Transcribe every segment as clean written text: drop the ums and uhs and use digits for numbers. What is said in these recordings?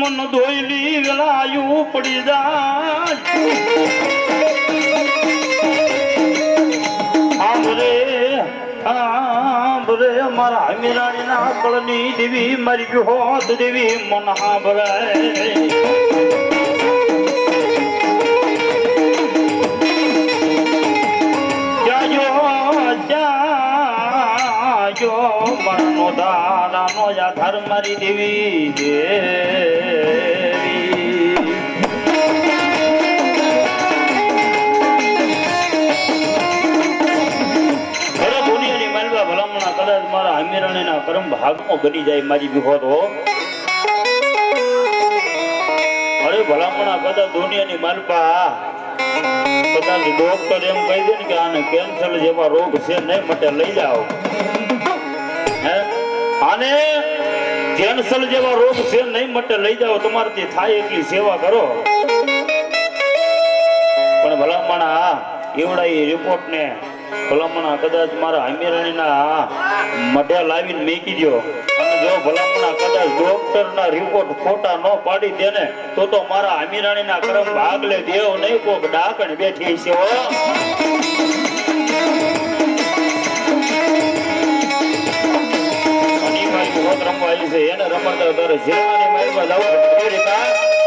મન દોયલી વેલાયું પડી જાય આંબરે મારા મીરાણી ના કળની દેવી મારી વિહોત દેવી મન સાંભળાય મનો દારાનો આધાર મારી દેવી દુનિયાની માલવા ભલામણા કદાચ મારા હમીરાણીના કરમ ભાગમાં બની જાય મારી વિહોત હો અરે ભલામણા કદાચ દુનિયાની માલપા કદાચ ડોક્ટર એમ કહી દે ને કે આને કેન્સર જેવા રોગ છે નહીં માટે લઈ જાઓ આને કેન્સર જેવા રોગ છે નહીં માટે લઈ જાઓ તમારાથી થાય એટલી સેવા કરો પણ ભલામણા એવડા એ રિપોર્ટ ને ભલામણા કદાચ મારા હમીરાણીના મઢે લાવીને મેકી દો અને જો ભલામણા કદાચ ડોક્ટર ના રિપોર્ટ ખોટા ન પાડી દે ને તો મારા હમીરાણીના કરમ ભાગલે દેવ નહીં કોક ડાકણ બેઠી છે રમવા છે એને રમતા તારે જીવવાની માલમાં જવું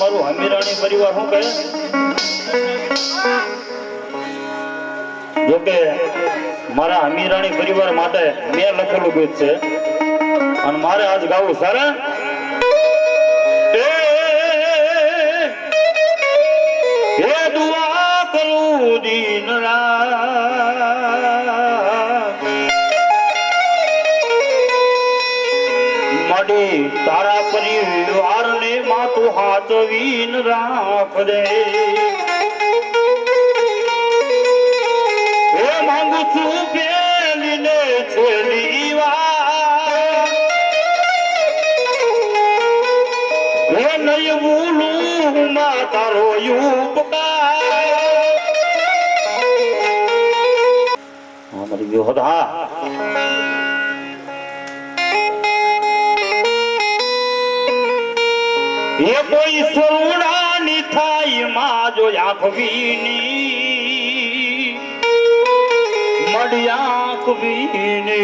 મારું હમીરાણી પરિવાર શું કહે જોકે મારા હમીરાણી પરિવાર માટે મેં લખેલું ગીત છે અને મારે આજ ગાવું સારા એ દુઆ કરું દીન માડી તારા પરિવાર ને માતું હાચવીન રાખ દે એ માંગુ છું પેલીને છેલી વાર એ નહીં ભૂલું માં તારો ઉપકાર મારી વિહોદ હા એ કોઈ સોડાની થાય માં જો આંખવીની મડી આંખવીની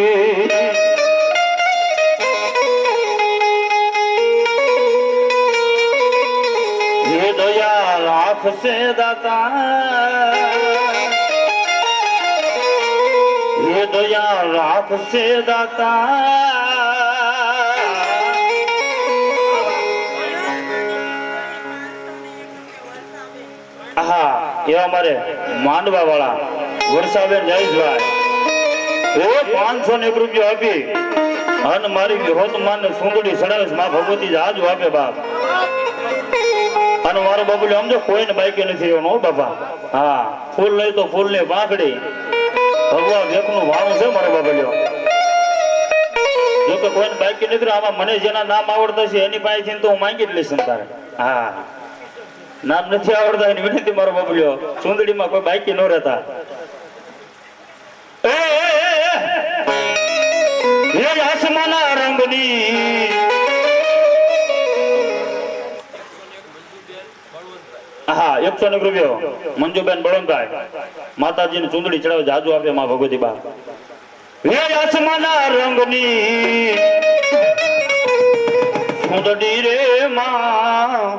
એ દયા રાખશે દાતા એ દયા રાખશે દાતા એવા મારે માંડવા વાળા વર્ષાબેન જયેશભાઈ 501 રૂપિયા આપી અને મારી વિહોત માને સુંદડી સડાવીશ માં ભગવતી જાજુ આપે બાપ અને મારો બાબુલી સમજો કોઈને બાઈકે નથી એનો બાપા હા ફૂલ લઈ તો ફૂલ ની પાંખડી ભગવાન વેકનું વાણું છે મારો બાબુલ્યો જો કે કોઈને બાઈકે નથી આમાં મને જેના નામ આવડતા છે એની પાસેથી તો હું માંગી જ લઈશ તારે હા નામ નથી આવડતા એની વિનંતી મારો બાબુલ્યો સુંદડીમાં કોઈ બાઈકી ન રહેતા આસમાના રંગની હા 101 રૂપિયા મંજુબેન બળવંતભાઈ માતાજીને ચૂંદડી ચડાવે જાજુ આપે માં ભગવતી બા આસમાના રંગની સુંદડી રે માં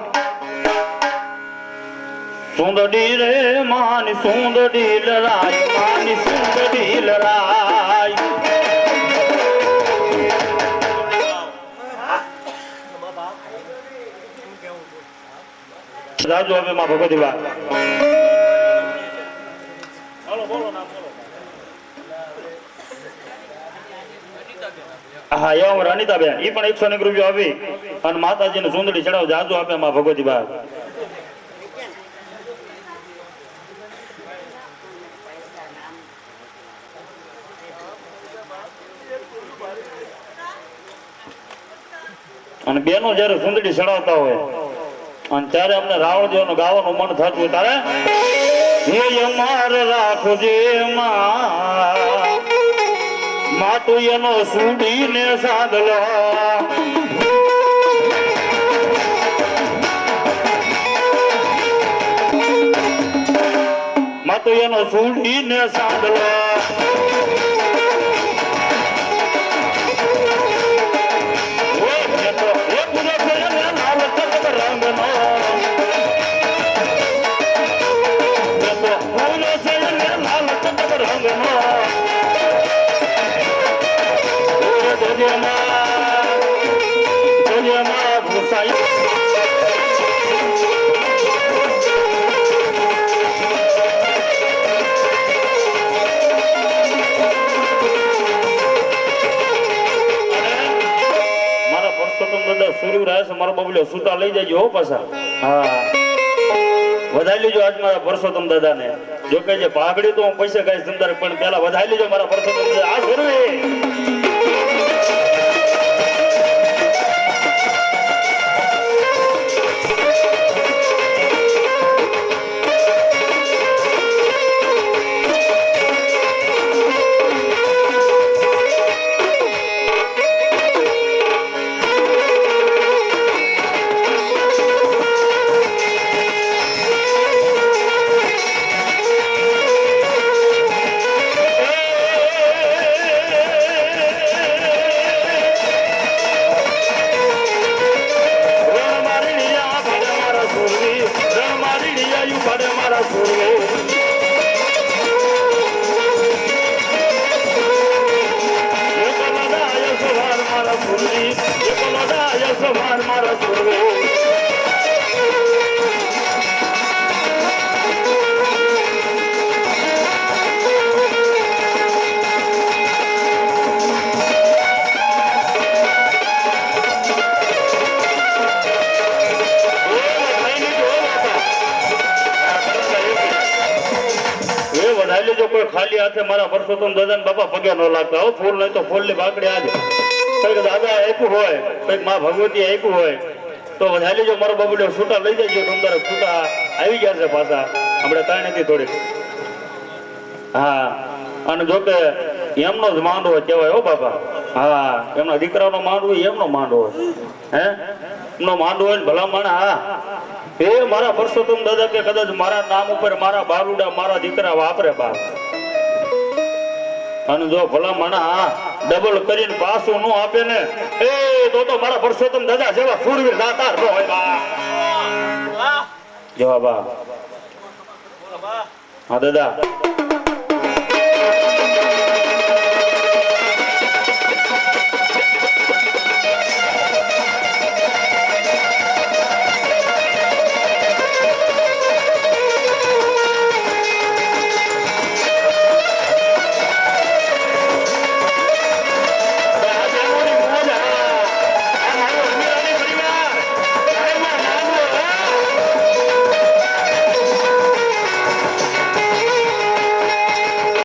સુંદડી રે માની સુંદડી લરાય માની સુંદડી લરાય રાજો હવે માં ભગવતી વાત હા એમ રાણીતાબેન ઈ પણ 100 રૂપિયા આવી અને માતાજીને સુંદડી ચડાવ જાજો આપે માં ભગવતી બા અને બેનો જયારે સુંદડી ચડાવતા હોય અને ત્યારે અમને રાવણ દેવનું ગાવાનું મન થતું હોય તારે હે અમાર રાખજે માતું એનો સુડીને સાધલો માતું એનો સુડીને સાધલો મારો બબલ્યો સુતા લઈ જજો હો પાછા હા વધાઈ લેજો આજ મારા પરસોત્તમ દાદાને જો કે જે પાઘડી તો હું પૈસા કઈ સુંદર પણ પેલા વધાઈ લેજો મારા પરસોત્તમ દાદા આ જરૂરી ખાલી હાથે મારા પરસોત્તમ દાદા બાપા પગે ન લાગતા હો ફૂલ નહીં તો ફૂલ ની બાકડી આજે કઈક દાદા આપ્યું હોય કઈક માં ભગવતી આપ્યું હોય તો વધારી લેજો મારો બબુડો છૂટા લઈ જજો અંદર છૂટા આવી ગયા છે પાછા આપણે કઈ નથી થોડીક હા અને જોકે એમનો જ માંડવો કહેવાય હો બાપા હા એમના દીકરાનો માંડવો એમનો માંડવો હે એમનો માંડવો હોય ને ભલા માણા હા એ મારા પરસોત્તમ દાદા કે કદાચ મારા નામ ઉપર મારા બારુડા મારા દીકરા વાપરે બા અને જો ભલા માણા ડબલ કરીને પાછું નો આપે ને એ તો મારા પરસોત્તમ દાદા જેવા સુરવીર દાતાર નો હોય બા જવા બા હા દાદા